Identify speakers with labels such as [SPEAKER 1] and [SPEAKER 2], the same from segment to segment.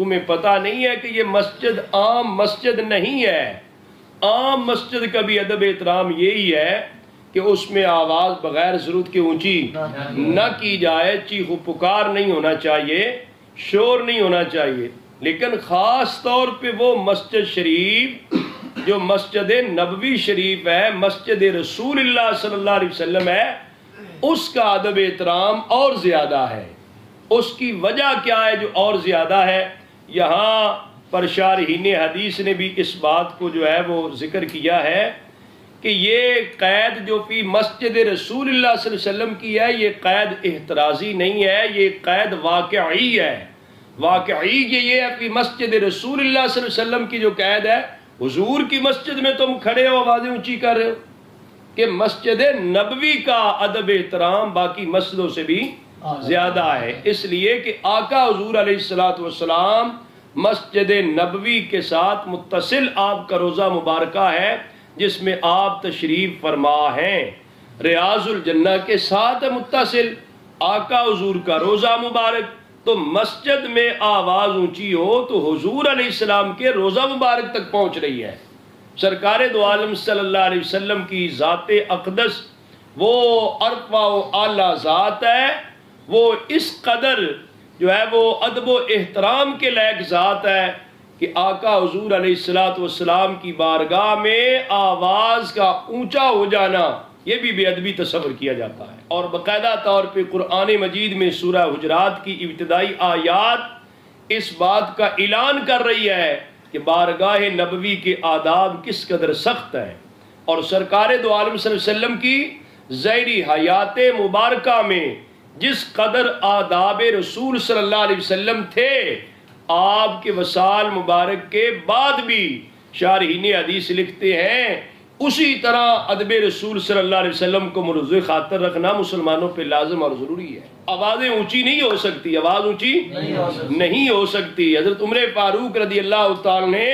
[SPEAKER 1] تمہیں پتہ نہیں ہے کہ یہ مسجد عام مسجد نہیں ہے. عام مسجد کا بھی ادب احترام یہی ہے کہ اس میں آواز بغیر ضرورت کے اونچی نہ کی جائے، چیخ و پکار نہیں ہونا چاہیے، شور نہیں ہونا چاہیے. لیکن خاص طور پہ وہ مسجد شریف جو مسجد نبوی شریف ہے، مسجد رسول اللہ صلی اللہ علیہ وسلم ہے، اس کا ادب احترام اور زیادہ ہے. اس کی وجہ کیا ہے جو اور زیادہ ہے؟ یہاں پر شارحین حدیث نے بھی اس بات کو جو ہے وہ ذکر کیا ہے کہ یہ قید جو فی مسجد رسول اللہ صلی اللہ علیہ وسلم کی ہے، یہ قید احترازی نہیں ہے، یہ قید واقعی ہے. واقعی یہ ہے فی مسجد رسول اللہ صلی اللہ علیہ وسلم کی جو قید ہے. حضور کی مسجد میں تم کھڑے ہو آوازیں اونچی کر رہے ہو کہ مسجد نبوی کا ادب احترام باقی مسجدوں سے بھی زیادہ ہے. اس لیے کہ آقا حضور علیہ السلام مسجد نبوی کے ساتھ متصل آپ کا روزہ مبارکہ ہے جس میں آپ تشریف فرما ہیں. ریاض الجنہ کے ساتھ متصل آقا حضور کا روزہ مبارک. تو مسجد میں آواز اونچی ہو تو حضور علیہ السلام کے روزہ مبارک تک پہنچ رہی ہے. سرکار دو عالم صلی اللہ علیہ وسلم کی ذات اقدس وہ ارفع و اعلیٰ ذات ہے، وہ اس قدر جو ہے وہ ادب و احترام کے لائق ذات ہے کہ آقا حضور علیہ السلام کی بارگاہ میں آواز کا اونچا ہو جانا یہ بھی بے ادبی تصور کیا جاتا ہے. اور باقاعدہ طور پہ قرآن مجید میں سورہ حجرات کی ابتدائی آیات اس بات کا اعلان کر رہی ہے کہ بارگاہ نبوی کے آداب کس قدر سخت ہیں. اور سرکار دو عالم صلی اللہ علیہ وسلم کی ظاہری حیات مبارکہ میں جس قدر آداب رسول صلی اللہ علیہ وسلم تھے، آپ کے وصال مبارک کے بعد بھی شارحین حدیث لکھتے ہیں اسی طرح ادب رسول صلی اللہ علیہ وسلم کو مروزے خاطر رکھنا مسلمانوں پہ لازم اور ضروری ہے. آوازیں اونچی نہیں ہو سکتی، آواز اونچی نہیں ہو سکتی. حضرت عمر فاروق رضی اللہ تعالیٰ نے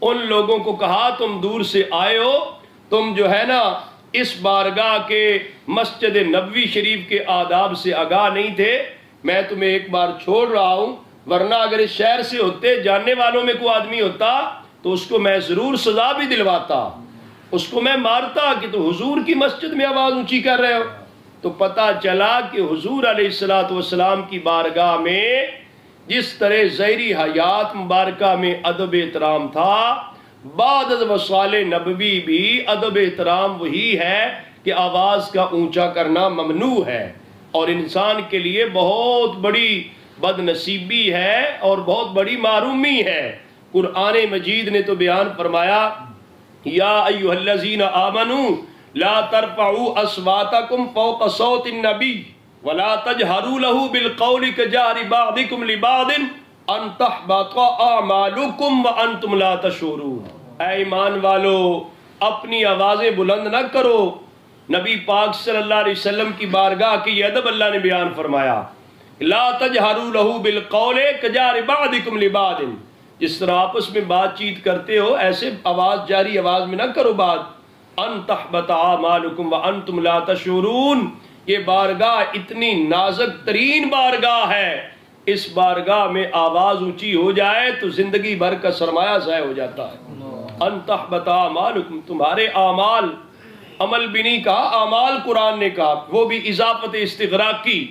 [SPEAKER 1] ان لوگوں کو کہا تم دور سے آئے ہو، تم جو ہے نا اس بارگاہ کے مسجد نبوی شریف کے آداب سے آگاہ نہیں تھے، میں تمہیں ایک بار چھوڑ رہا ہوں، ورنہ اگر اس شہر سے ہوتے جاننے والوں میں کوئی آدمی ہوتا تو اس کو میں ضرور سزا بھی دلواتا، اس کو میں مارتا کہ تو حضور کی مسجد میں آواز اونچی کر رہے ہو. تو پتہ چلا کہ حضور علیہ السلام کی بارگاہ میں جس طرح ظاہری حیات مبارکہ میں ادب احترام تھا، بعد از وصال نبوی بھی ادب احترام وہی ہے کہ آواز کا اونچا کرنا ممنوع ہے. اور انسان کے لیے بہت بڑی بد نصیبی ہے اور بہت بڑی معرومی ہے. قرآن مجید نے تو بیان فرمایا یا ایھا الذین آمنوا لا ترفعوا اصواتکم فوق صوت النبی ولا تجہروا له بالقول کجہر بعضکم لبعض ان تحبط اعمالکم وانتم لا تشعرون. اے ایمان والو، اپنی آوازیں بلند نہ کرو. نبی پاک صلی اللہ علیہ وسلم کی بارگاہ کی یہ ادب اللہ نے بیان فرمایا لا تجہروا له بالقول کجہر بعضکم لبعض، جس طرح آپس میں بات چیت کرتے ہو ایسے آواز جاری آواز میں نہ کرو بات. ان تحبط اعمالکم وانتم لا تشعرون. یہ بارگاہ اتنی نازک ترین بارگاہ ہے، اس بارگاہ میں آواز اونچی ہو جائے تو زندگی بھر کا سرمایہ ضائع ہو جاتا ہے. ان تحبط اعمالکم، تمہارے اعمال، عمل بھی نہیں کہا، اعمال قرآن نے کہا، وہ بھی اضافت استغراق کی.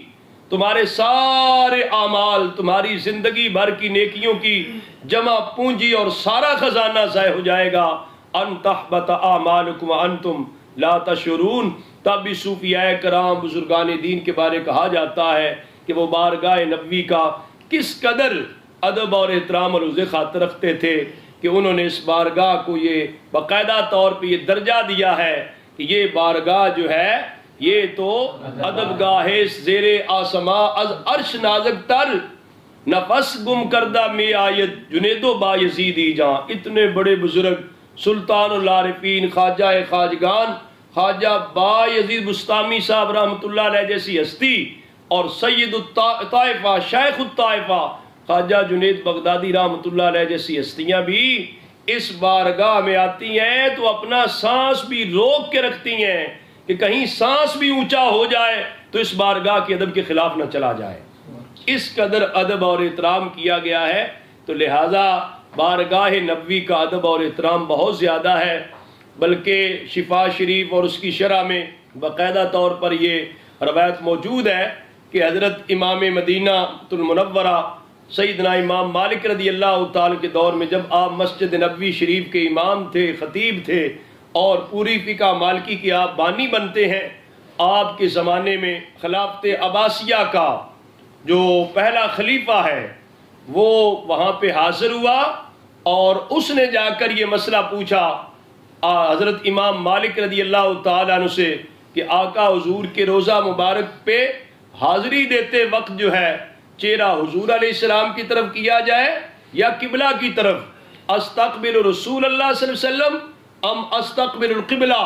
[SPEAKER 1] تمہارے سارے اعمال، تمہاری زندگی بھر کی نیکیوں کی جمع پونجی اور سارا خزانہ ضائع ہو جائے گا. ان تحبط اعمالکم وانتم لا تشعرون. تب بھی صوفیاء کرام بزرگان دین کے بارے کہا جاتا ہے کہ وہ بارگاہ نبوی کا کس قدر ادب اور احترام اور عزت خاطر رکھتے تھے کہ انہوں نے اس بارگاہ کو یہ باقاعدہ طور پہ یہ درجہ دیا ہے کہ یہ بارگاہ جو ہے یہ تو ادب گاہ زیر آسماں از عرش نازک تر، نفس گم کردہ میں آیت جنید و بایزیدی جاں. اتنے بڑے بزرگ سلطان العارفین، خواجہ خواجگان، خواجہ بایزید بستامی صاحب رحمۃ اللہ علیہ جیسی ہستی، اور سید الطائفہ، شیخ الطائفہ خواجہ جنید بغدادی رحمۃ اللہ علیہ جیسی ہستیاں بھی اس بارگاہ میں آتی ہیں تو اپنا سانس بھی روک کے رکھتی ہیں کہ کہیں سانس بھی اونچا ہو جائے تو اس بارگاہ کے ادب کے خلاف نہ چلا جائے. اس قدر ادب اور احترام کیا گیا ہے تو لہٰذا بارگاہ نبوی کا ادب اور احترام بہت زیادہ ہے، بلکہ شفا شریف اور اس کی شرح میں باقاعدہ طور پر یہ روایت موجود ہے کہ حضرت امام مدینہ المنورہ سیدنا امام مالک رضی اللہ تعالیٰ کے دور میں جب آپ مسجد نبوی شریف کے امام تھے، خطیب تھے اور پوری فقہ مالکی کے آپ بانی بنتے ہیں، آپ کے زمانے میں خلافت عباسیہ کا جو پہلا خلیفہ ہے وہ وہاں پہ حاضر ہوا اور اس نے جا کر یہ مسئلہ پوچھا حضرت امام مالک رضی اللہ تعالیٰ عنہ سے کہ آقا حضور کے روزہ مبارک پہ حاضری دیتے وقت جو ہے چہرہ حضور علیہ السلام کی طرف کیا جائے یا قبلہ کی طرف، استقبل رسول اللہ صلی اللہ علیہ وسلم ام استقبل القبلہ،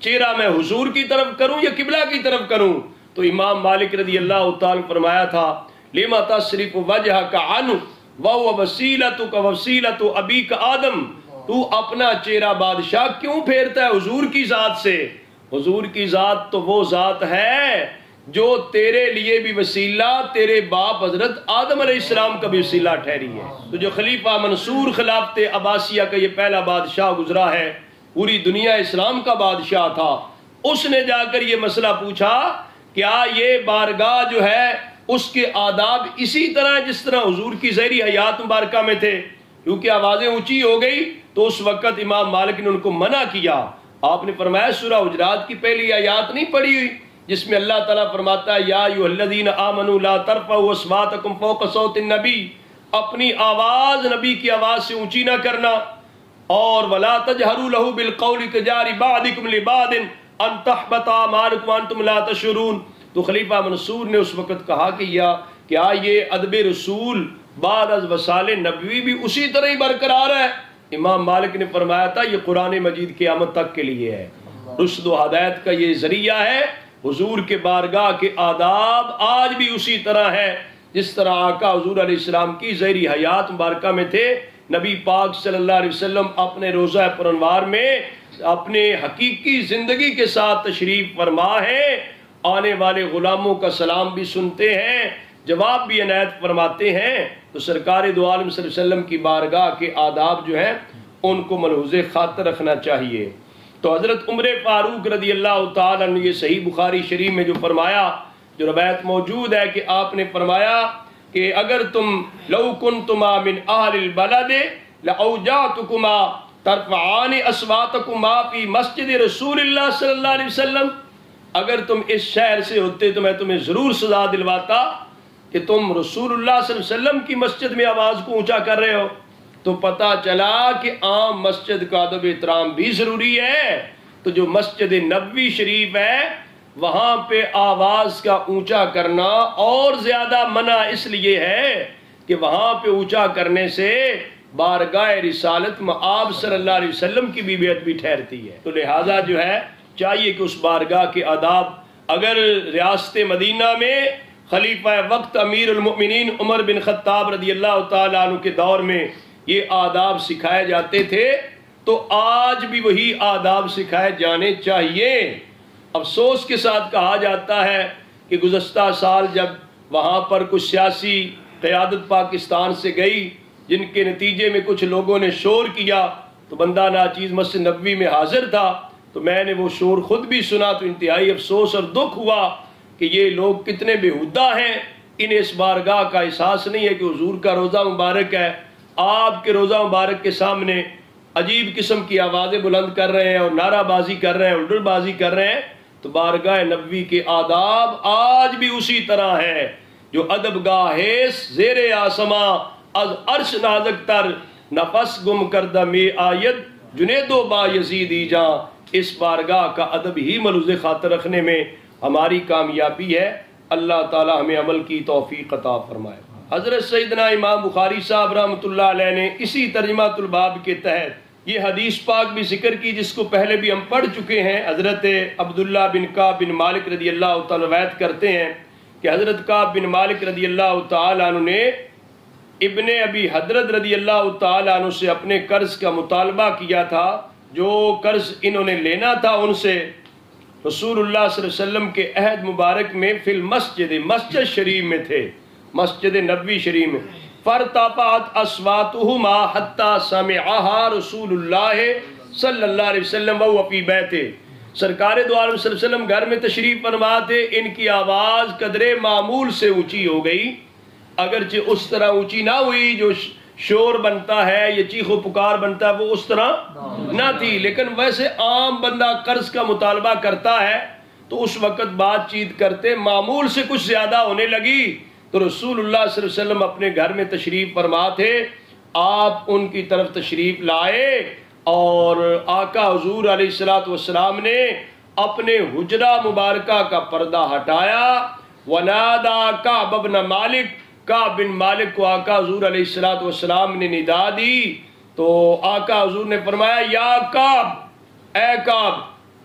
[SPEAKER 1] چہرہ میں حضور کی طرف کروں یا قبلہ کی طرف کروں؟ تو امام مالک رضی اللہ تعالیٰ فرمایا تھا لما تصرف وجہک عنہ وہو وسیلتک وسیلت ابیک آدم، تو اپنا چہرہ بادشاہ کیوں پھیرتا ہے حضور کی ذات سے؟ حضور کی ذات تو وہ ذات ہے جو تیرے لیے بھی وسیلہ تیرے باپ حضرت آدم علیہ السلام کا بھی وسیلہ ٹھہری ہے۔ تو جو خلیفہ منصور خلافت عباسیہ کا یہ پہلا بادشاہ گزرا ہے، پوری دنیا اسلام کا بادشاہ تھا، اس نے جا کر یہ مسئلہ پوچھا کیا یہ بارگاہ جو ہے اس کے آداب اسی طرح جس طرح حضور کی ظاہری حیات مبارکہ میں تھے؟ کیونکہ آوازیں اونچی ہو گئی تو اس وقت امام مالک نے ان کو منع کیا۔ آپ نے فرمایا سورہ حجرات کی پہلی آیات نہیں پڑھی ہوئی جس میں اللہ تعالیٰ فرماتا ہے یا ایھا الذین آمنوا لا ترفعوا اصواتکم فوق صوت النبی، اپنی آواز نبی کی آواز سے اونچی نہ کرنا، اور ولا تجہروا لہ بالقول کجہر بعضکم لبعض ان تحبط اعمالکم وانتم لا تشعرون۔ تو خلیفہ منصور نے اس وقت کہا کہ کیا یہ ادب رسول بعد از وصال نبوی بھی اسی طرح ہی برقرار ہے؟ امام مالک نے فرمایا تھا یہ قرآن مجید قیامت تک کے لیے ہے، رشد و ہدایت کا یہ ذریعہ ہے۔ حضور کے بارگاہ کے آداب آج بھی اسی طرح ہے جس طرح آقا حضور علیہ السلام کی ظاہری حیات مبارکہ میں تھے۔ نبی پاک صلی اللہ علیہ وسلم اپنے روضہ پرانوار میں اپنے حقیقی زندگی کے ساتھ تشریف فرما ہے، آنے والے غلاموں کا سلام بھی سنتے ہیں، جواب بھی عنایت فرماتے ہیں۔ تو سرکار دو عالم صلی اللہ علیہ وسلم کی بارگاہ کے آداب جو ہیں ان کو ملحوظ خاطر رکھنا چاہیے۔ تو حضرت عمر فاروق رضی اللہ تعالیٰ نے یہ صحیح بخاری شریف میں جو فرمایا، جو روایت موجود ہے کہ آپ نے فرمایا کہ اگر تم لو کنتما من اہل البلد لاوجعتکما ترفعان اصواتکما فی مسجد رسول اللہ صلی اللہ علیہ وسلم، اگر تم اس شہر سے ہوتے تو میں تمہیں ضرور سزا دلواتا کہ تم رسول اللہ صلی اللہ علیہ وسلم کی مسجد میں آواز کو اونچا کر رہے ہو۔ تو پتہ چلا کہ عام مسجد کا ادب احترام بھی ضروری ہے۔ تو جو مسجد نبوی شریف ہے وہاں پہ آواز کا اونچا کرنا اور زیادہ منع اس لیے ہے کہ وہاں پہ اونچا کرنے سے بارگاہ رسالت میں آپ صلی اللہ علیہ وسلم کی بھی بیعت بھی ٹھہرتی ہے۔ تو لہٰذا جو ہے چاہیے کہ اس بارگاہ کے آداب، اگر ریاست مدینہ میں خلیفہ وقت امیر المؤمنین عمر بن خطاب رضی اللہ تعالیٰ عنہ کے دور میں یہ آداب سکھائے جاتے تھے تو آج بھی وہی آداب سکھائے جانے چاہیے۔ افسوس کے ساتھ کہا جاتا ہے کہ گزشتہ سال جب وہاں پر کچھ سیاسی قیادت پاکستان سے گئی جن کے نتیجے میں کچھ لوگوں نے شور کیا، تو بندہ ناچیز مسجد نبوی میں حاضر تھا، تو میں نے وہ شور خود بھی سنا، تو انتہائی افسوس اور دکھ ہوا کہ یہ لوگ کتنے بےہودہ ہیں، انہیں اس بارگاہ کا احساس نہیں ہے کہ حضور کا روزہ مبارک ہے، آپ کے روزہ مبارک کے سامنے عجیب قسم کی آوازیں بلند کر رہے ہیں اور نعرہ بازی کر رہے ہیں، الڈل بازی کر رہے ہیں۔ تو بارگاہ نبوی کے آداب آج بھی اسی طرح ہے، جو ادب گاہیس زیر آسماں از عرش نازک تر، نفس گم کردہ میں آید جنید و با یزیدی جاں۔ اس بارگاہ کا ادب ہی ملحوظ خاطر رکھنے میں ہماری کامیابی ہے۔ اللہ تعالی ہمیں عمل کی توفیق عطا فرمائے۔ حضرت سیدنا امام بخاری صاحب رحمۃ اللہ علیہ نے اسی ترجمہ الباب کے تحت یہ حدیث پاک بھی ذکر کی جس کو پہلے بھی ہم پڑھ چکے ہیں۔ حضرت عبداللہ بن کعب بن مالک رضی اللہ تعالیٰ روایت کرتے ہیں کہ حضرت کعب بن مالک رضی اللہ تعالیٰ عنہ نے ابن ابی حضرت رضی اللہ تعالیٰ عنہ سے اپنے قرض کا مطالبہ کیا تھا، جو قرض انہوں نے لینا تھا ان سے۔ رسول اللہ صلی اللہ علیہ وسلم کے عہد مبارک میں فی المسجد، مسجد شریف میں تھے، مسجد نبوی شریف میں، فرتفعت اصواتہما حتی سمعہا رسول اللہ صلی اللہ علیہ وسلم وہو فی بیتہ. سرکار دو عالم صلی اللہ علیہ وسلم گھر میں تشریف فرما تھے. ان کی آواز قدر معمول سے اونچی ہو گئی، اگرچہ اس طرح اونچی نہ ہوئی جو شور بنتا ہے یا چیخ و پکار بنتا ہے، وہ اس طرح نہ تھی، لیکن ویسے عام بندہ قرض کا مطالبہ کرتا ہے تو اس وقت بات چیت کرتے معمول سے کچھ زیادہ ہونے لگی تو رسول اللہ صلی اللہ علیہ وسلم اپنے گھر میں تشریف فرما تھے. آپ ان کی طرف تشریف لائے اور آقا حضور علیہ السلام نے اپنے حجرہ مبارکہ کا پردہ ہٹایا. ونادا کعب بن مالک، کعب بن مالک کو آقا حضور علیہ السلام نے ندا دی تو آقا حضور نے فرمایا یا کعب، اے کعب.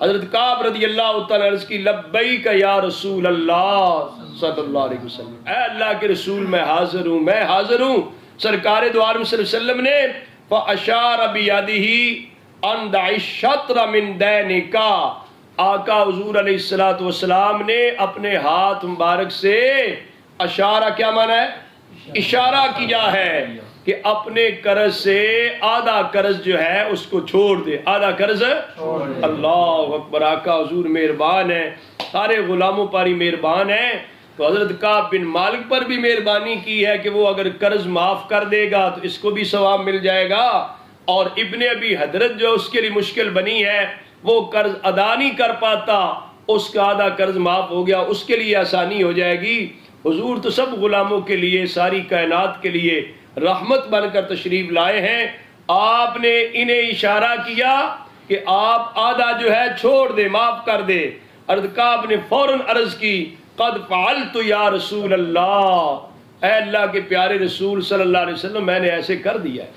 [SPEAKER 1] حضرت کعب رضی اللہ تعالیٰ عرض کی لبیک یا رسول اللہ صلی اللہ علیہ وسلم، اے اللہ کے رسول میں حاضر ہوں، میں حاضر ہوں. سرکار دو عالم صلی اللہ علیہ وسلم نے فَأَشَارَ بِيَدِهِ أَنْ دَعِ الشَّطْرَ مِنْ دَيْنِكَ، آقا حضور علیہ السلام نے اپنے ہاتھ مبارک سے اشارہ، کیا معنی ہے؟ اشارہ کیا ہے کہ اپنے قرض سے آدھا قرض جو ہے اس کو چھوڑ دے، آدھا قرض. اللہ اکبر، آقا حضور مہربان ہے، سارے غلاموں پر ہی مہربان ہے. تو حضرت کعب بن مالک پر بھی مہربانی کی ہے کہ وہ اگر قرض معاف کر دے گا تو اس کو بھی ثواب مل جائے گا، اور ابن ابی حضرت جو اس کے لیے مشکل بنی ہے، وہ قرض ادا نہیں کر پاتا، اس کا آدھا قرض معاف ہو گیا، اس کے لیے آسانی ہو جائے گی. حضور تو سب غلاموں کے لیے، ساری کائنات کے لیے رحمت بن کر تشریف لائے ہیں. آپ نے انہیں اشارہ کیا کہ آپ آدھا جو ہے چھوڑ دے، معاف کر دے. حضرت کعب نے فوراً عرض کی قد فعلت یا رسول اللہ، اے اللہ کے پیارے رسول صلی اللہ علیہ وسلم، میں نے ایسے کر دیا ہے.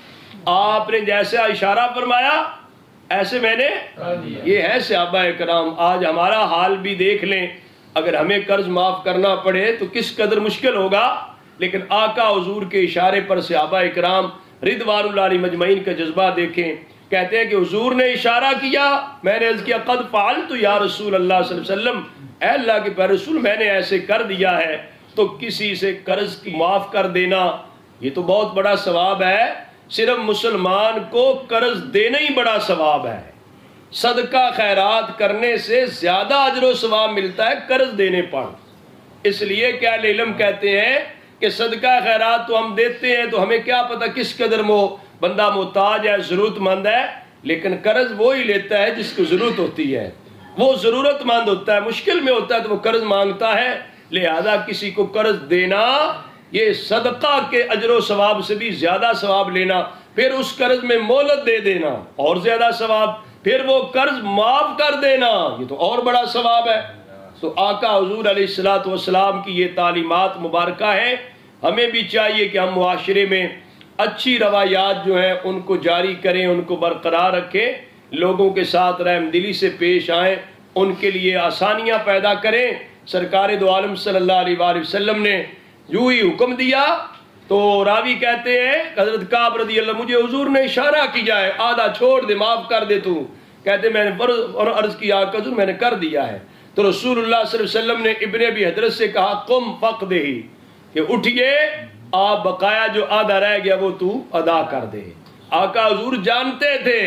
[SPEAKER 1] آپ نے جیسا اشارہ فرمایا ایسے میں نے. یہ ہے صحابہ کرام. آج ہمارا حال بھی دیکھ لیں، اگر ہمیں قرض معاف کرنا پڑے تو کس قدر مشکل ہوگا، لیکن آقا حضور کے اشارے پر صحابہ کرام رضوان اللہ علیہ مجمعین کا جذبہ دیکھیں. کہتے ہیں کہ حضور نے اشارہ کیا، میں نے عرض کیا قد فعلت یا رسول اللہ صلی اللہ علیہ وسلم، اے اللہ کے پیارے رسول میں نے ایسے کر دیا ہے. تو کسی سے قرض کی معاف کر دینا یہ تو بہت بڑا ثواب ہے. صرف مسلمان کو قرض دینا ہی بڑا ثواب ہے. صدقہ خیرات کرنے سے زیادہ اجر و ثواب ملتا ہے قرض دینے پر. اس لیے کہ اہل علم کہتے ہیں کہ صدقہ خیرات تو ہم دیتے ہیں تو ہمیں کیا پتہ کس قدر بندہ محتاج ہے، ضرورت مند ہے، لیکن قرض وہی لیتا ہے جس کو ضرورت ہوتی ہے. وہ ضرورت مند ہوتا ہے، مشکل میں ہوتا ہے تو وہ قرض مانگتا ہے. لہذا کسی کو قرض دینا یہ صدقہ کے اجر و ثواب سے بھی زیادہ ثواب لینا، پھر اس قرض میں مہلت دے دینا اور زیادہ ثواب، پھر وہ قرض معاف کر دینا یہ تو اور بڑا ثواب ہے. تو آقا حضور علیہ السلام کی یہ تعلیمات مبارکہ ہیں. ہمیں بھی چاہیے کہ ہم معاشرے میں اچھی روایات جو ہیں ان کو جاری کریں، ان کو برقرار رکھیں، لوگوں کے ساتھ رحم دلی سے پیش آئیں، ان کے لیے آسانیاں پیدا کریں. سرکار دو عالم صلی اللہ علیہ وآلہ وسلم نے یوں ہی حکم دیا تو راوی کہتے ہیں حضرت کعب رضی اللہ، مجھے حضور نے اشارہ کیا ہے آدھا چھوڑ دے، معاف کر دے. تو کہتے میں نے عرض کیا کہ حضور میں نے کر دیا ہے. تو رسول اللہ صلی اللہ علیہ وسلم نے ابن ابی حضرت سے کہا قم فقدہ، کہ اٹھئے آپ بقایا جو آدھا رہ گیا وہ تو ادا کر دے. آقا حضور جانتے تھے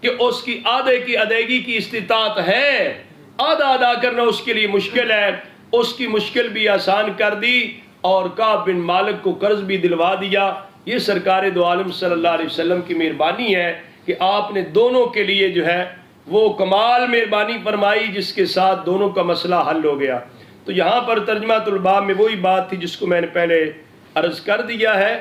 [SPEAKER 1] کہ اس کی آدھے کی ادائیگی کی استطاعت ہے، آدھا ادا کرنا اس کے لیے مشکل ہے، اس کی مشکل بھی آسان کر دی اور کعب بن مالک کو قرض بھی دلوا دیا. یہ سرکار دو عالم صلی اللہ علیہ وسلم کی مہربانی ہے کہ آپ نے دونوں کے لیے جو ہے وہ کمال مہربانی فرمائی جس کے ساتھ دونوں کا مسئلہ حل ہو گیا. تو یہاں پر ترجمہ الباب میں وہی بات تھی جس کو میں نے پہلے عرض کر دیا ہے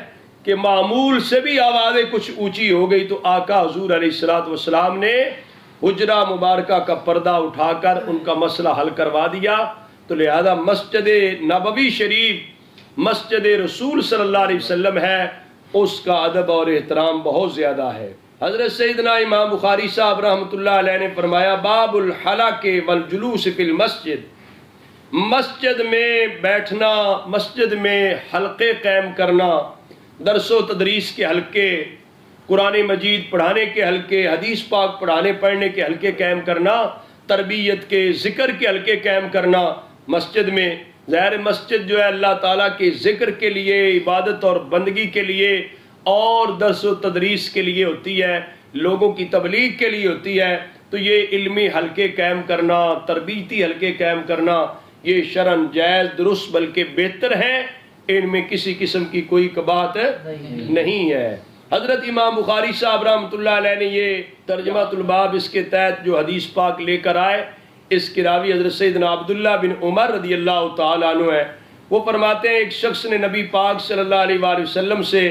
[SPEAKER 1] کہ معمول سے بھی آوازیں کچھ اونچی ہو گئی تو آقا حضور علیہ السلام نے حجرہ مبارکہ کا پردہ اٹھا کر ان کا مسئلہ حل کروا دیا. تو لہذا مسجد نبوی شریف مسجد رسول صلی اللہ علیہ وسلم ہے، اس کا ادب اور احترام بہت زیادہ ہے. حضرت سیدنا امام بخاری صاحب رحمۃ اللہ علیہ نے فرمایا باب الحلق والجلوس فی المسجد، مسجد میں بیٹھنا، مسجد میں حلقے قائم کرنا، درس و تدریس کے حلقے، قرآن مجید پڑھانے کے حلقے، حدیث پاک پڑھنے کے حلقے قائم کرنا، تربیت کے ذکر کے حلقے قائم کرنا مسجد میں، ظاہر مسجد جو ہے اللہ تعالیٰ کے ذکر کے لیے، عبادت اور بندگی کے لیے اور درس و تدریس کے لیے ہوتی ہے، لوگوں کی تبلیغ کے لیے ہوتی ہے، تو یہ علمی حلقے قائم کرنا، تربیتی حلقے قائم کرنا، یہ شرعاً جائز درست بلکہ بہتر ہے، ان میں کسی قسم کی کوئی قباحت نہیں ہے۔ حضرت امام بخاری صاحب رحمۃ اللہ علیہ نے یہ ترجمۃ الباب اس کے تحت جو حدیث پاک لے کر آئے، اس کے راوی حضرت سیدنا عبداللہ بن عمر رضی اللہ تعالیٰ عنہ ہے۔ وہ فرماتے ہیں ایک شخص نے نبی پاک صلی اللہ علیہ وآلہ وسلم سے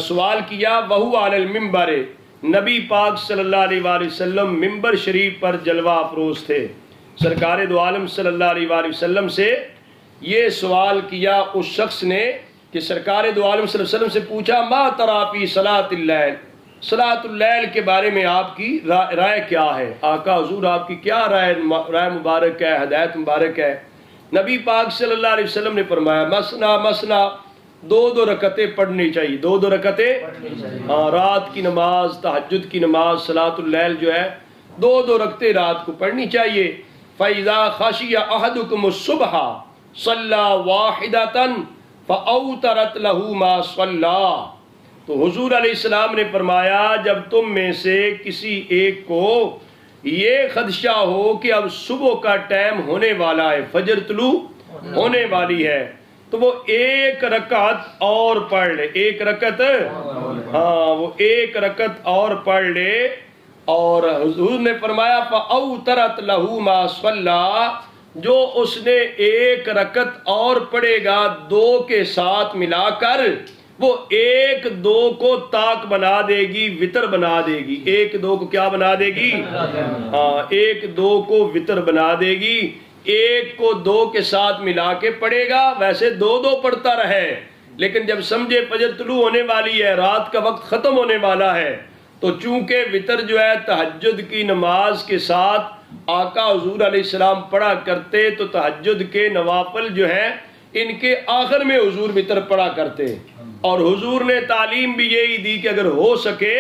[SPEAKER 1] سوال کیا، وہو علی المنبر، نبی پاک صلی اللہ علیہ وآلہ وسلم ممبر شریف پر جلوہ افروز تھے۔ سرکار دو عالم صلی اللہ علیہ وآلہ وسلم سے یہ سوال کیا اس شخص نے کہ سرکار دو عالم صلی اللہ علیہ وسلم سے پوچھا، ما ترا فی صلاۃ اللیل، صلاۃ اللیل کے بارے میں آپ کی رائے کیا ہے؟ آقا حضور آپ کی کیا رائے مبارک ہے، ہدایت مبارک ہے؟ نبی پاک صلی اللہ علیہ وسلم نے فرمایا، مسنا مسنا، دو دو رکعتیں پڑھنی چاہیے، دو دو رکعتیں، ہاں رات کی نماز، تہجد کی نماز، صلاۃ اللیل جو ہے دو دو رکعتیں رات کو پڑھنی چاہیے۔ فَإِذَا خَشِيَ أَحَدُكُمُ الصُّبْحَ صَلَّى وَاحِدَةً فَأَوْتَرَتْ لَهُ مَا صَلَّى۔ تو حضور علیہ السلام نے فرمایا جب تم میں سے کسی ایک کو یہ خدشہ ہو کہ اب صبح کا ٹائم ہونے والا ہے، فجر طلوع ہونے والی ہے، تو وہ ایک رکعت اور پڑھ لے، ایک رکعت، ہاں وہ ایک رکعت اور پڑھ لے۔ اور حضور نے فرمایا فَأَوْتَرَتْ لَهُ مَا صَلَّى، جو اس نے ایک رکعت اور پڑھے گا دو کے ساتھ ملا کر، وہ ایک دو کو طاق بنا دے گی، وتر بنا دے گی۔ ایک دو کو کیا بنا دے گی؟ ہاں ایک دو کو وتر بنا دے گی۔ ایک کو دو کے ساتھ ملا کے پڑھے گا، ویسے دو دو پڑھتا رہے، لیکن جب سمجھے فجر طلوع ہونے والی ہے، رات کا وقت ختم ہونے والا ہے، تو چونکہ وتر جو ہے تہجد کی نماز کے ساتھ آقا حضور علیہ السلام پڑھا کرتے، تو تہجد کے نوافل جو ہیں ان کے آخر میں حضور وتر پڑھا کرتے، اور حضور نے تعلیم بھی یہی دی کہ اگر ہو سکے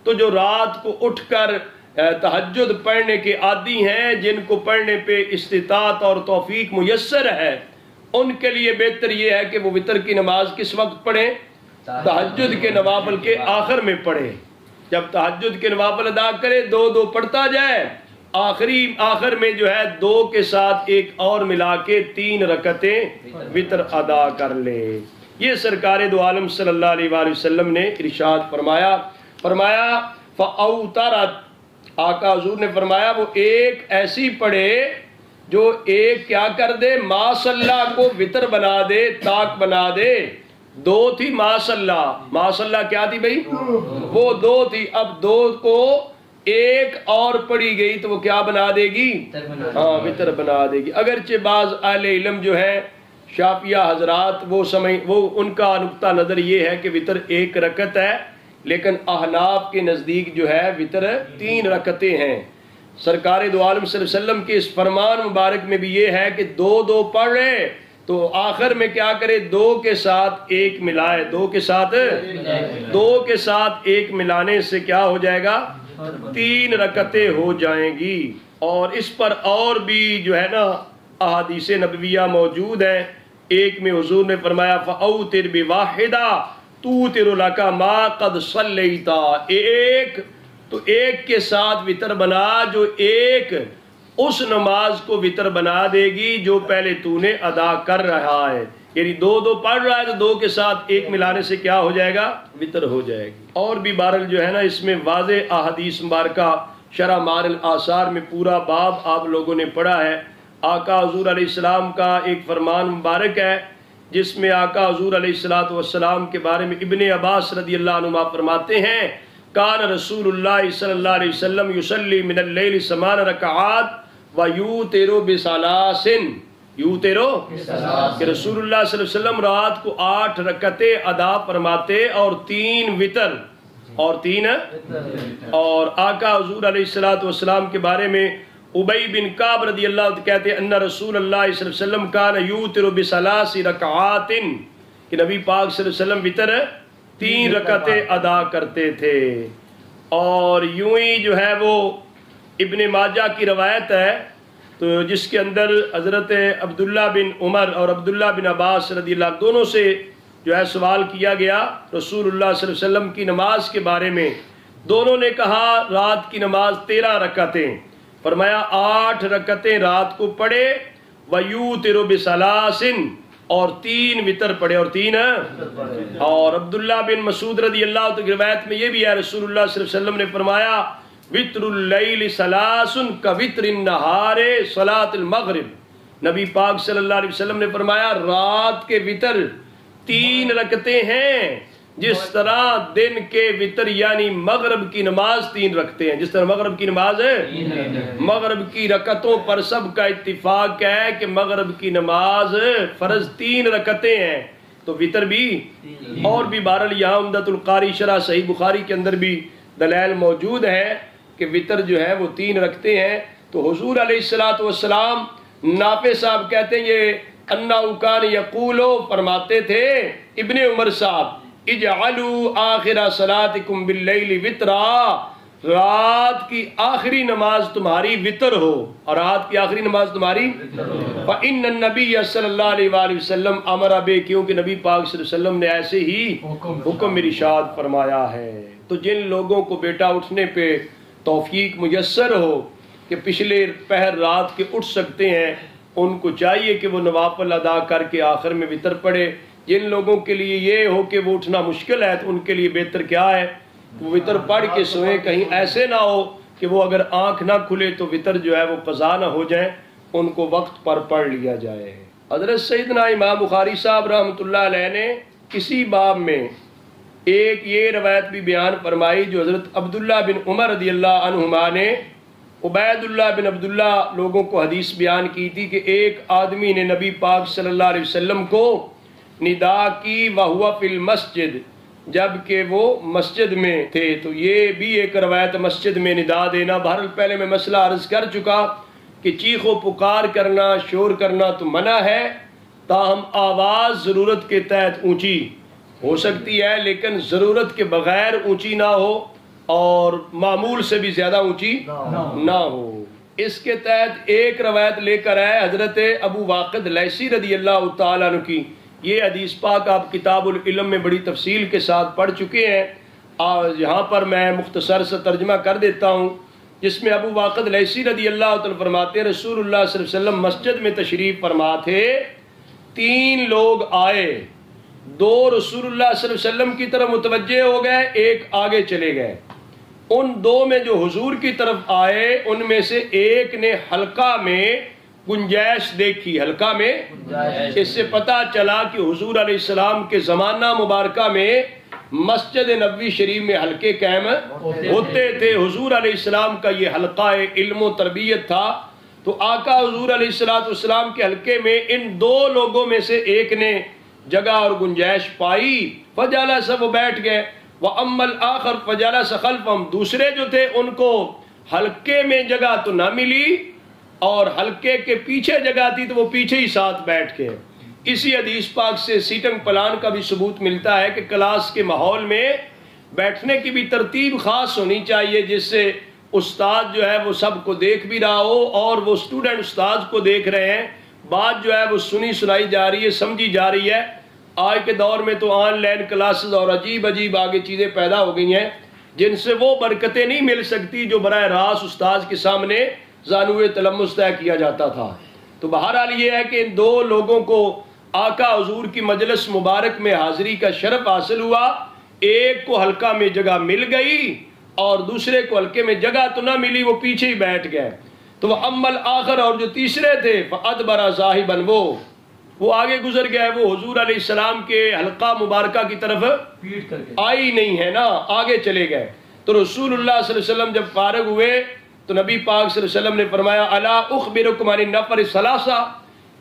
[SPEAKER 1] تو جو رات کو اٹھ کر تہجد پڑھنے کے عادی ہیں، جن کو پڑھنے پہ استطاعت اور توفیق میسر ہے، ان کے لیے بہتر یہ ہے کہ وہ وتر کی نماز کس وقت پڑھیں؟ تہجد کے نوافل کے آخر میں پڑھیں۔ جب تہجد کے نوافل ادا کرے دو دو پڑھتا جائے، آخر میں جو ہے دو کے ساتھ ایک اور ملا کے تین رکعتیں وتر ادا کر لے۔ یہ سرکار دو عالم صلی اللہ علیہ وآلہ وسلم نے ارشاد فرمایا فَأَوْتَرَتْ، آقا حضور نے فرمایا وہ ایک ایسی پڑھے جو ایک کیا کر دے، ما صلی کو وتر بنا دے، طاق بنا دے۔ دو تھی ما صلی کیا تھی بھئی؟ وہ دو تھی، اب دو کو ایک اور پڑھی گئی تو وہ کیا بنا دے گی؟ ہاں وتر بنا دے گی۔ اگرچہ بعض اہل علم جو ہے شافعیہ حضرات وہ ان کا نقطہ نظر یہ ہے کہ وتر ایک رکعت ہے، لیکن احناف کے نزدیک جو ہے وتر تین رکعتیں ہیں۔ سرکار دو عالم صلی اللہ علیہ وسلم کے اس فرمان مبارک میں بھی یہ ہے کہ دو دو پڑھ رہے تو آخر میں کیا کرے، دو کے ساتھ ایک ملائے، دو کے ساتھ ایک ملانے سے کیا ہو جائے گا؟ تین رکعتیں ہو جائیں گی۔ اور اس پر اور بھی جو ہے نا احادیث نبویہ موجود ہیں۔ ایک میں حضور نے فرمایا فَأَوْتِرْ بِوَاحِدَةٍ تُوتِرُ لَكَ مَا قَدْ صَلَّيْتَ، ایک کے ساتھ وتر بنا جو ایک اس نماز کو وتر بنا دے گی جو پہلے تو نے ادا کر رہا ہے، یعنی دو دو پڑھ رہا ہے تو دو کے ساتھ ایک ملانے سے کیا ہو جائے گا؟ وتر ہو جائے گی۔ اور بھی بہرحال جو ہے نا اس میں واضح احادیث مبارکہ شرح مار الاثار میں پورا باب آپ لوگوں نے پڑھا ہے۔ آقا حضور علیہ السلام کا ایک فرمان مبارک ہے جس میں آقا حضور علیہ السلام کے بارے میں ابن عباس رضی اللہ عنہ فرماتے ہیں کان رسول اللہ صلی اللہ علیہ وسلم یصلی من اللیل 8 رکعات ویوتر بثلاث، یوترو کہ رسول اللہ صلی اللہ علیہ وسلم رات کو 8 رکعتیں ادا فرماتے اور 3 وتر اور آقا حضور علیہ السلام کے بارے میں ابی بن کعب رضی اللہ عنہ کہتے ہیں ان رسول اللہ صلی اللہ علیہ وسلم کان یوتر بثلاث رکعات، کہ نبی پاک صلی اللہ علیہ وسلم وتر 3 رکعتیں ادا کرتے تھے۔ اور یوں ہی جو ہے وہ ابن ماجہ کی روایت ہے تو جس کے اندر حضرت عبداللہ بن عمر اور عبداللہ بن عباس رضی اللہ عنہ دونوں سے جو ہے سوال کیا گیا رسول اللہ صلی اللہ علیہ وسلم کی نماز کے بارے میں. دونوں نے کہا رات کی نماز 13 رکعتیں، فرمایا 8 رکعتیں رات کو پڑھے، وَيُوتِرُ بِثَلَاثٍ اور 3 وتر پڑھے اور 3 اور عبداللہ بن مسعود رضی اللہ عنہ کی روایت میں یہ بھی ہے رسول اللہ صلی اللہ علیہ وسلم نے فرمایا وتر اللیل ثلاث کوتر النہار صلاۃ المغرب. نبی پاک صلی اللہ علیہ وسلم نے فرمایا رات کے وتر 3 رکعتیں ہیں جس طرح دن کے وتر یعنی مغرب کی نماز 3 رکھتے ہیں. جس طرح مغرب کی نماز ہے، مغرب کی رکعتوں پر سب کا اتفاق ہے کہ مغرب کی نماز فرض 3 رکعتیں ہیں، تو وتر بھی اور بھی. بہرحال یہاں عمدۃ القاری شرح صحیح بخاری کے اندر بھی دلائل موجود ہے کہ وتر جو ہے وہ 3 رکھتے ہیں. تو حضور علیہ الصلوۃ والسلام نافع صاحب کہتے ہیں یہ انہ کان یقولو فرماتے تھے ابن عمر صاحب اجعلوا آخر صلاتکم باللیل وترا، رات کی آخری نماز تمہاری وتر ہو، اور رات کی آخری نماز تمہاری فإن النبی صلی اللہ علیہ وآلہ وسلم امر بے، کیونکہ نبی پاک صلی اللہ علیہ وسلم نے ایسے ہی حکم ارشاد فرمایا ہے. تو جن لوگوں کو بیٹا اٹھنے پہ توفیق میسر ہو کہ پچھلے پہر رات کے اٹھ سکتے ہیں، ان کو چاہیے کہ وہ نوافل ادا کر کے آخر میں وتر پڑھے. جن لوگوں کے لیے یہ ہو کہ وہ اٹھنا مشکل ہے تو ان کے لیے بہتر کیا ہے وہ وتر پڑھ کے سوئیں. کہیں ایسے نہ ہو کہ وہ اگر آنکھ نہ کھلے تو وتر جو ہے وہ قضا نہ ہو جائیں، ان کو وقت پر پڑھ لیا جائے. حضرت سیدنا امام بخاری صاحب رحمۃ اللہ علیہ نے کسی باب میں ایک یہ روایت بھی بیان فرمائی جو حضرت عبداللہ بن عمر رضی اللہ عنہما نے عبید اللہ بن عبداللہ لوگوں کو حدیث بیان کی تھی کہ ایک آدمی نے نبی پاک صلی اللہ علیہ وسلم کو ندا کی وہو فی المسجد، جب کہ وہ مسجد میں تھے. تو یہ بھی ایک روایت مسجد میں ندا دینا. بہرحال پہلے میں مسئلہ عرض کر چکا کہ چیخ و پکار کرنا شور کرنا تو منع ہے، تاہم آواز ضرورت کے تحت اونچی ہو سکتی ہے لیکن ضرورت کے بغیر اونچی نہ ہو اور معمول سے بھی زیادہ اونچی نہ ہو. اس کے تحت ایک روایت لے کر آئے حضرت ابو واقد لیثی رضی اللہ تعالیٰ عنہ کی. یہ حدیث پاک آپ کتاب العلم میں بڑی تفصیل کے ساتھ پڑھ چکے ہیں، یہاں پر میں مختصر سے ترجمہ کر دیتا ہوں، جس میں ابو واقد لیثی رضی اللہ تعالیٰ فرماتے ہیں رسول اللہ صلی اللہ علیہ وسلم مسجد میں تشریف فرما تھے. 3 لوگ آئے، 2 رسول اللہ صلی اللہ علیہ وسلم کی طرف متوجہ ہو گئے، ایک آگے چلے گئے. ان 2 میں جو حضور کی طرف آئے ان میں سے ایک نے حلقہ میں گنجائش دیکھی. حلقہ میں اس سے پتہ چلا کہ حضور علیہ السلام کے زمانہ مبارکہ میں مسجد نبوی شریف میں حلقے قائم ہوتے تھے. حضور علیہ السلام کا یہ حلقہ علم و تربیت تھا. تو آقا حضور علیہ السلام کے حلقے میں ان 2 لوگوں میں سے ایک نے جگہ اور گنجائش پائی، فجلس وہ بیٹھ گئے. وَأَمَّا الْآخَرُ فَجَلَسَ خَلْفَهُمْ، دوسرے جو تھے ان کو حلقے میں جگہ تو نہ ملی اور حلقے کے پیچھے جگہ تھی تو وہ پیچھے ہی ساتھ بیٹھ کے. اسی حدیث پاک سے سیٹنگ پلان کا بھی ثبوت ملتا ہے کہ کلاس کے ماحول میں بیٹھنے کی بھی ترتیب خاص ہونی چاہیے جس سے استاد جو ہے وہ سب کو دیکھ بھی رہا ہو اور وہ اسٹوڈنٹ استاد کو دیکھ رہے ہیں. بات جو ہے وہ سنی سنائی جا رہی ہے، سمجھی جا رہی ہے. آج کے دور میں تو آن لائن کلاسز اور عجیب آگے چیزیں پیدا ہو گئی ہیں جن سے وہ برکتیں نہیں مل سکتی جو براہ راست استاد کے سامنے زانوِ تلمس طے کیا جاتا تھا. تو بہرحال یہ ہے کہ ان 2 لوگوں کو آقا حضور کی مجلس مبارک میں حاضری کا شرف حاصل ہوا. ایک کو حلقہ میں جگہ مل گئی اور دوسرے کو حلقے میں جگہ تو نہ ملی، وہ پیچھے ہی بیٹھ گئے. تو وہ عمل آخر اور جو تیسرے تھے فَأَدْبَرَ ذَاهِبًا، وہ آگے گزر گئے، وہ حضور علیہ السلام کے حلقہ مبارکہ کی طرف آئی نہیں ہے نا، آگے چلے گئے. تو رسول اللہ صلی اللہ علیہ وسلم جب فارغ ہوئے تو نبی پاک صلی اللہ علیہ وسلم نے فرمایا الا اخبرکم عن النفر الثلاثہ،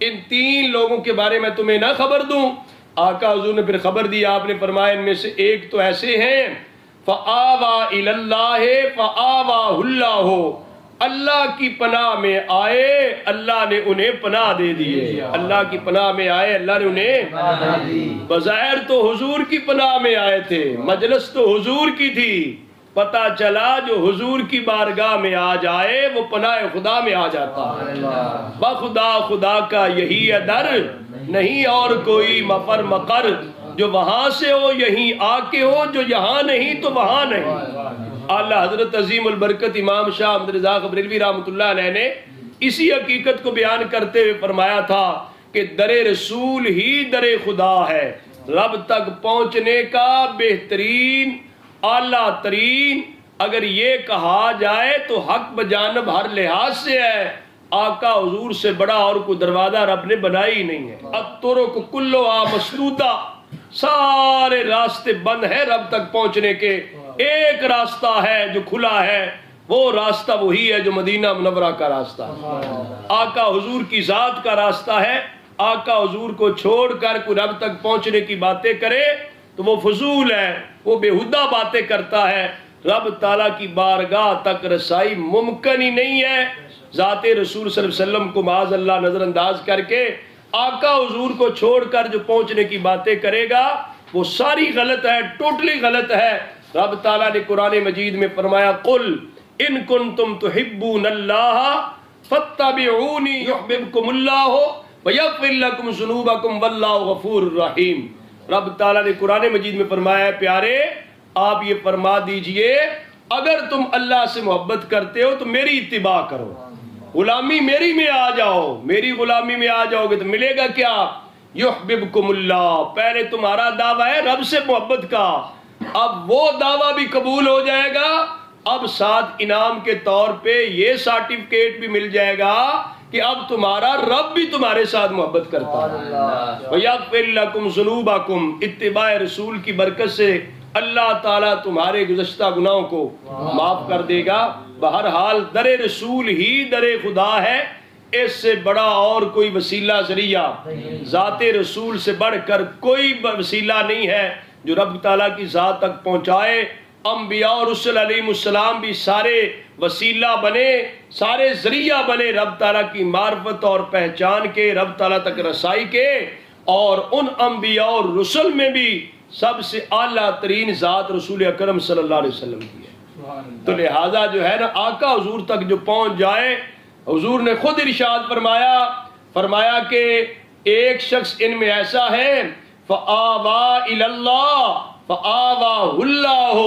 [SPEAKER 1] ان 3 لوگوں کے بارے میں تمہیں نہ خبر دوں؟ آقا حضور نے پھر خبر دی. آپ نے فرمایا ان میں سے ایک تو ایسے ہیں فآوى الى اللہ فآواه اللہ، اللہ کی پناہ میں آئے اللہ نے انہیں پناہ دے دیے. اللہ کی پناہ میں آئے اللہ نے انہیں، بظاہر تو حضور کی پناہ میں آئے تھے، مجلس تو حضور کی تھی پتہ چلا جو حضور کی بارگاہ میں آ جائے وہ پناہ خدا میں آ جاتا ہے۔ بخدا خدا کا یہی ہے در، نہیں اور کوئی مفر مقر، جو وہاں سے ہو یہیں آ کے ہو، جو یہاں نہیں تو وہاں نہیں۔ اعلیٰ حضرت عظیم البرکت امام شاہ احمد رضا بریلوی رحمۃ اللہ علیہ نے اسی حقیقت کو بیان کرتے ہوئے فرمایا تھا کہ در رسول ہی در خدا ہے، رب تک پہنچنے کا بہترین اعلیٰ ترین اگر یہ کہا جائے تو حق بجانب ہر لحاظ سے ہے، آقا حضور سے بڑا اور کوئی دروازہ رب نے بنائی ہی نہیں ہے۔ الطرق کلھا مسدودہ، سارے راستے بند ہیں رب تک پہنچنے کے، ایک راستہ ہے جو کھلا ہے، وہ راستہ وہی ہے جو مدینہ منورہ کا راستہ ہے، آقا حضور کی ذات کا راستہ ہے۔ آقا حضور کو چھوڑ کر کوئی رب تک پہنچنے کی باتیں کرے تو وہ فضول ہے، وہ بےہودہ باتیں کرتا ہے۔ رب تعالیٰ کی بارگاہ تک رسائی ممکن ہی نہیں ہے۔ ذات رسول صلی اللہ علیہ وسلم کو معاذ اللہ نظر انداز کر کے آقا حضور کو چھوڑ کر جو پہنچنے کی باتیں کرے گا وہ ساری غلط ہے، ٹوٹلی غلط ہے۔ رب تعالیٰ نے قرآن مجید میں فرمایا قل ان کنتم تحبون اللہ فاتبعونی یحببکم اللہ ویغفر لکم ذنوبکم واللہ غفور رحیم۔ رب تعالیٰ نے قرآن مجید میں فرمایا ہے پیارے آپ یہ فرما دیجئے اگر تم اللہ سے محبت کرتے ہو تو میری اتباع کرو، غلامی میری میں آ جاؤ، میری غلامی میں آ جاؤ گے تو ملے گا کیا؟ یحببکم اللہ، پہلے تمہارا دعویٰ ہے رب سے محبت کا، اب وہ دعویٰ بھی قبول ہو جائے گا، اب ساتھ انعام کے طور پہ یہ سرٹیفکیٹ بھی مل جائے گا کہ اب تمہارا رب بھی تمہارے ساتھ محبت کرتا ہے۔ وَيَغْفِرْ لَكُمْ ذُنُوبَكُمْ، اتباع رسول کی برکت سے اللہ تعالیٰ تمہارے گزشتہ گناہوں کو معاف کر دے گا۔ بہرحال در رسول ہی در خدا ہے، اس سے بڑا اور کوئی وسیلہ ذریعہ ذات رسول سے بڑھ کر کوئی وسیلہ نہیں ہے جو رب تعالیٰ کی ذات تک پہنچائے۔ انبیاء اور رسول علیہ السلام بھی سارے وسیلہ بنے، سارے ذریعہ بنے رب تعالیٰ کی معرفت اور پہچان کے، رب تعالیٰ تک رسائی کے، اور ان انبیاء اور رسل میں بھی سب سے اعلیٰ ترین ذات رسول اکرم صلی اللہ علیہ وسلم کی ہے۔ تو لہٰذا جو ہے نا آقا حضور تک جو پہنچ جائے، حضور نے خود ارشاد فرمایا کہ ایک شخص ان میں ایسا ہے فآویٰ الی اللہ فآویٰہ اللہ،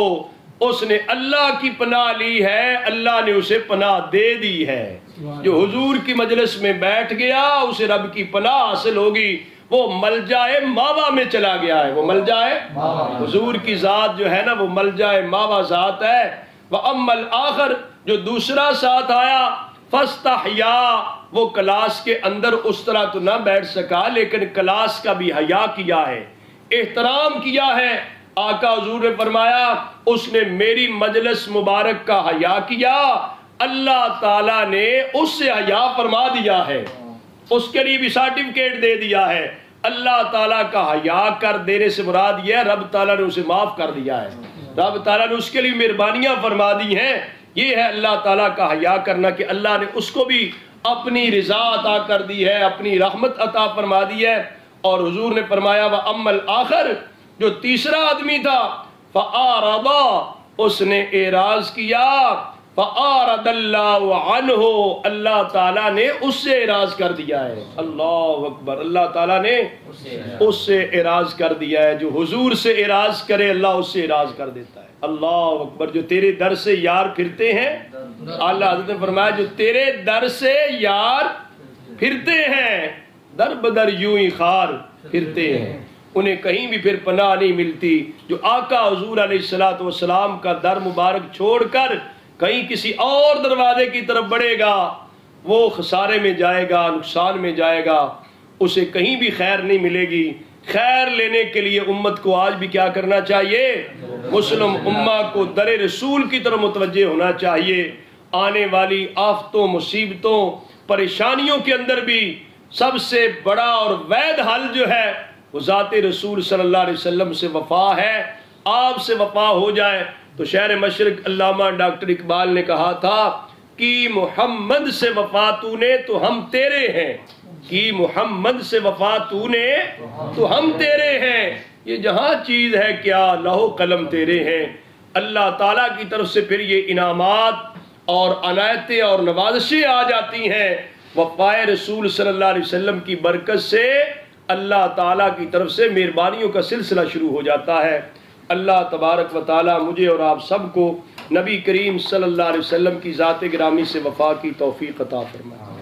[SPEAKER 1] اس نے اللہ کی پناہ لی ہے، اللہ نے اسے پناہ دے دی ہے۔ جو حضور کی مجلس میں بیٹھ گیا اسے رب کی پناہ حاصل ہوگی، وہ ملجائے ماوا میں چلا گیا ہے، وہ ملجائے حضور کی ذات جو ہے نا وہ ملجائے ماوا ذات ہے۔ وَأَمَّا الْآخَرُ، جو دوسرا ساتھ آیا فَاسْتَحْيَا، وہ کلاس کے اندر اس طرح تو نہ بیٹھ سکا لیکن کلاس کا بھی حیا کیا ہے، احترام کیا ہے۔ آقا حضور نے فرمایا اس نے میری مجلس مبارک کا حیا کیا، اللہ تعالیٰ نے اس سے حیا فرما دیا ہے، اس کے لیے بھی سرٹیفکیٹ دے دیا ہے۔ اللہ تعالیٰ کا حیا کر دینے سے مراد یہ ہے رب تعالیٰ نے اسے معاف کر دیا ہے، رب تعالیٰ نے اس کے لیے مہربانیاں فرما دی ہیں۔ یہ ہے اللہ تعالیٰ کا حیا کرنا کہ اللہ نے اس کو بھی اپنی رضا عطا کر دی ہے، اپنی رحمت عطا فرما دی ہے۔ اور حضور نے فرمایا وَأَمَّا الْآخَرُ، جو تیسرا آدمی تھا فَأَعْرَضَ، اس نے اعراض کیا، فَأَعْرَضَ اللَّهُ عَنْهُ، اللہ تعالیٰ نے اس سے اعراض کر دیا ہے۔ اللہ اکبر، اللہ تعالیٰ نے اس سے اعراض کر دیا ہے۔ جو حضور سے اعراض کرے اللہ اس سے اعراض کر دیتا ہے۔ اللہ اکبر، جو تیرے در سے یار پھرتے ہیں، اللہ حضرت نے فرمایا جو تیرے در سے یار پھرتے ہیں، در بدر یوں ہی خار پھرتے ہیں، انہیں کہیں بھی پھر پناہ نہیں ملتی۔ جو آقا حضور علیہ السلام کا در مبارک چھوڑ کر کہیں کسی اور دروازے کی طرف بڑھے گا وہ خسارے میں جائے گا، نقصان میں جائے گا، اسے کہیں بھی خیر نہیں ملے گی۔ خیر لینے کے لیے امت کو آج بھی کیا کرنا چاہیے؟ مسلم امہ کو در رسول کی طرف متوجہ ہونا چاہیے۔ آنے والی آفتوں، مصیبتوں، پریشانیوں کے اندر بھی سب سے بڑا اور وید حل جو ہے وہ ذات رسول صلی اللہ علیہ وسلم سے وفا ہے۔ آپ سے وفا ہو جائے تو شہر مشرق علامہ ڈاکٹر اقبال نے کہا تھا کہ محمد سے وفا تو نے تو ہم تیرے ہیں، کہ محمد سے وفا تو نے تو ہم تیرے ہیں، یہ جہاں چیز ہے کیا لوح قلم تیرے ہیں۔ اللہ تعالیٰ کی طرف سے پھر یہ انعامات اور عنایتیں اور نوازشیں آ جاتی ہیں۔ وفائے رسول صلی اللہ علیہ وسلم کی برکت سے اللہ تعالیٰ کی طرف سے مہربانیوں کا سلسلہ شروع ہو جاتا ہے۔ اللہ تبارک و تعالیٰ مجھے اور آپ سب کو نبی کریم صلی اللہ علیہ وسلم کی ذات گرامی سے وفا کی توفیق عطا فرمائے۔